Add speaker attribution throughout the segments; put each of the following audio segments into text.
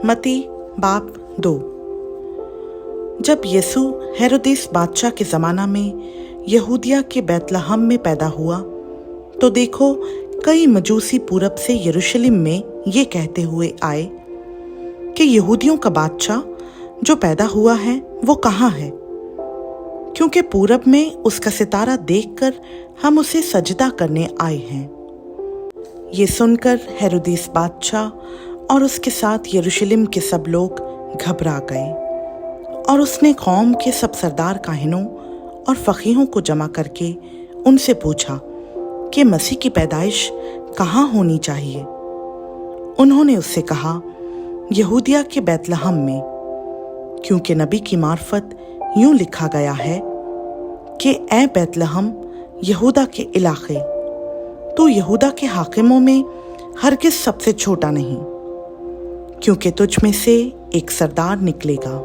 Speaker 1: मती बाब 2। जब यीशु हेरोदेस बादशाह के ज़माना में यहूदिया के बैतलहम में पैदा हुआ, तो देखो कई मजूसी पूरब से यरूशलेम में ये कहते हुए आए कि यहूदियों का बादशाह जो पैदा हुआ है वो कहाँ है, क्योंकि पूरब में उसका सितारा देखकर हम उसे सजदा करने आए हैं। ये सुनकर हेरोदेस बादशाह और उसके साथ यरूशलेम के सब लोग घबरा गए, और उसने कौम के सब सरदार काहिनों और फकीहों को जमा करके उनसे पूछा कि मसीह की पैदाइश कहाँ होनी चाहिए। उन्होंने उससे कहा, यहूदिया के बैतलहम में, क्योंकि नबी की मार्फत यूं लिखा गया है कि ए बैतलहम यहूदा के इलाके, तू यहूदा के हाकिमों में हरगिज़ सबसे छोटा नहीं, क्योंकि तुझ में से एक सरदार निकलेगा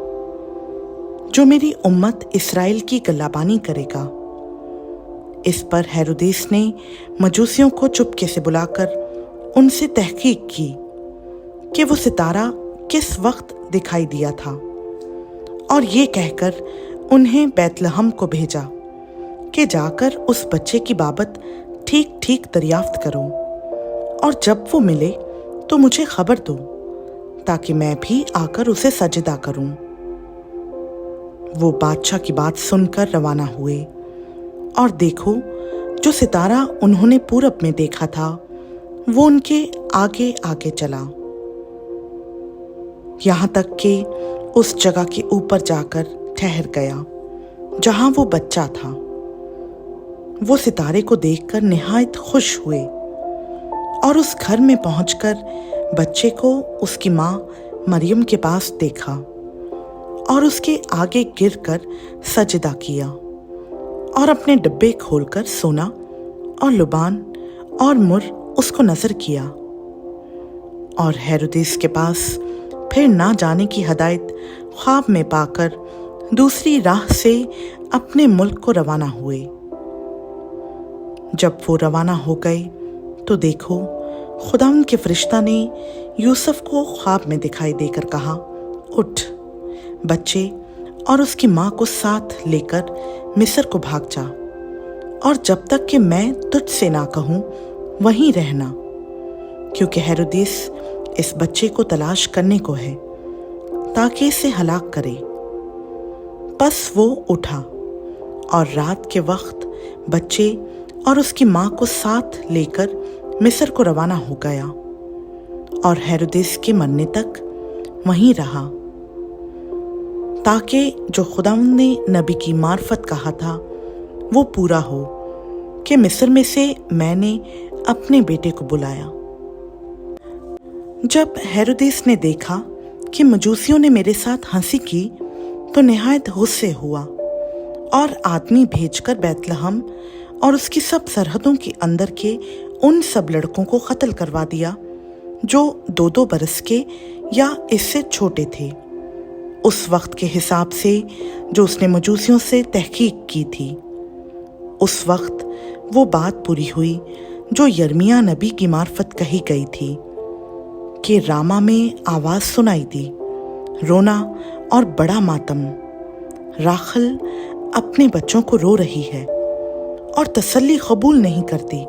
Speaker 1: जो मेरी उम्मत इस्राएल की गल्लाबानी करेगा। इस पर हेरोदेस ने मजूसियों को चुपके से बुलाकर उनसे तहकीक की कि वो सितारा किस वक्त दिखाई दिया था, और ये कहकर उन्हें बैतलहम को भेजा कि जाकर उस बच्चे की बाबत ठीक ठीक दरियाफ्त करो, और जब वो मिले तो मुझे खबर दो, ताकि मैं भी आकर उसे सजदा करूं। वो बादशाह की बात सुनकर रवाना हुए, और देखो जो सितारा उन्होंने पूरब में देखा था वो उनके आगे आगे चला, यहाँ तक कि उस जगह के ऊपर जाकर ठहर गया जहां वो बच्चा था। वो सितारे को देखकर निहायत खुश हुए, और उस घर में पहुंचकर बच्चे को उसकी माँ मरियम के पास देखा, और उसके आगे गिरकर सजदा किया, और अपने डब्बे खोलकर सोना और लुबान और मुर उसको नजर किया। और हेरोदेस के पास फिर ना जाने की हदायत ख्वाब में पाकर दूसरी राह से अपने मुल्क को रवाना हुए। जब वो रवाना हो गए तो देखो खुदावंद के फरिश्ता ने यूसुफ को ख्वाब में दिखाई देकर कहा, उठ, बच्चे और उसकी माँ को साथ लेकर मिस्र को भाग जा, और जब तक कि मैं तुझसे ना कहूँ वहीं रहना, क्योंकि हेरोदेस इस बच्चे को तलाश करने को है ताकि इसे हलाक करे। बस वो उठा और रात के वक्त बच्चे और उसकी माँ को साथ लेकर मिस्र को रवाना हो गया, और हेरोदेस के मरने तक वहीं रहा, ताकि जो खुदावंद ने नबी की मार्फत कहा था वो पूरा हो कि मिस्र में से मैंने अपने बेटे को बुलाया। जब हेरोदेस ने देखा कि मजूसियों ने मेरे साथ हंसी की तो निहायत गुस्से हुआ, और आदमी भेजकर बैतलहम और उसकी सब सरहदों के अंदर के उन सब लड़कों को कत्ल करवा दिया जो 2-2 बरस के या इससे छोटे थे, उस वक्त के हिसाब से जो उसने मजूसियों से तहकीक की थी। उस वक्त वो बात पूरी हुई जो यर्मिया नबी की मार्फत कही गई थी कि रामा में आवाज़ सुनाई दी, रोना और बड़ा मातम, राखल अपने बच्चों को रो रही है और तसल्ली कबूल नहीं करती,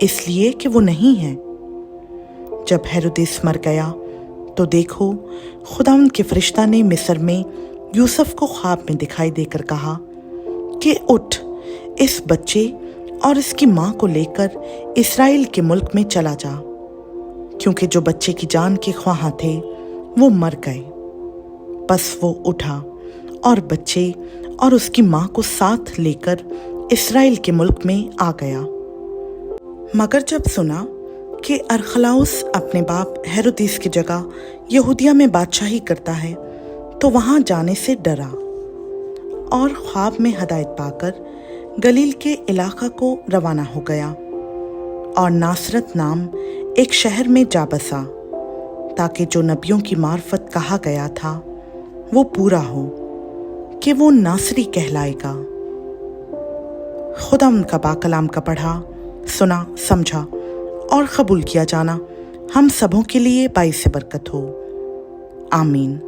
Speaker 1: इसलिए कि वो नहीं है। जब हेरोदेस मर गया तो देखो खुदावंद के फरिश्ता ने मिस्र में यूसुफ को ख्वाब में दिखाई देकर कहा कि उठ, इस बच्चे और इसकी माँ को लेकर इस्राएल के मुल्क में चला जा, क्योंकि जो बच्चे की जान के ख्वाहां थे वो मर गए। बस वो उठा और बच्चे और उसकी माँ को साथ लेकर इस्राएल के मुल्क में आ गया। मगर जब सुना कि अरखलाउस अपने बाप हेरोदेस की जगह यहूदिया में बादशाही करता है तो वहाँ जाने से डरा, और ख्वाब में हदायत पाकर गलील के इलाका को रवाना हो गया, और नासरत नाम एक शहर में जा बसा, ताकि जो नबियों की मार्फत कहा गया था वो पूरा हो कि वो नासरी कहलाएगा। खुदा उनका बाकलाम का पढ़ा, सुना, समझा और कबूल किया जाना हम सबों के लिए बाइस बरकत हो। आमीन।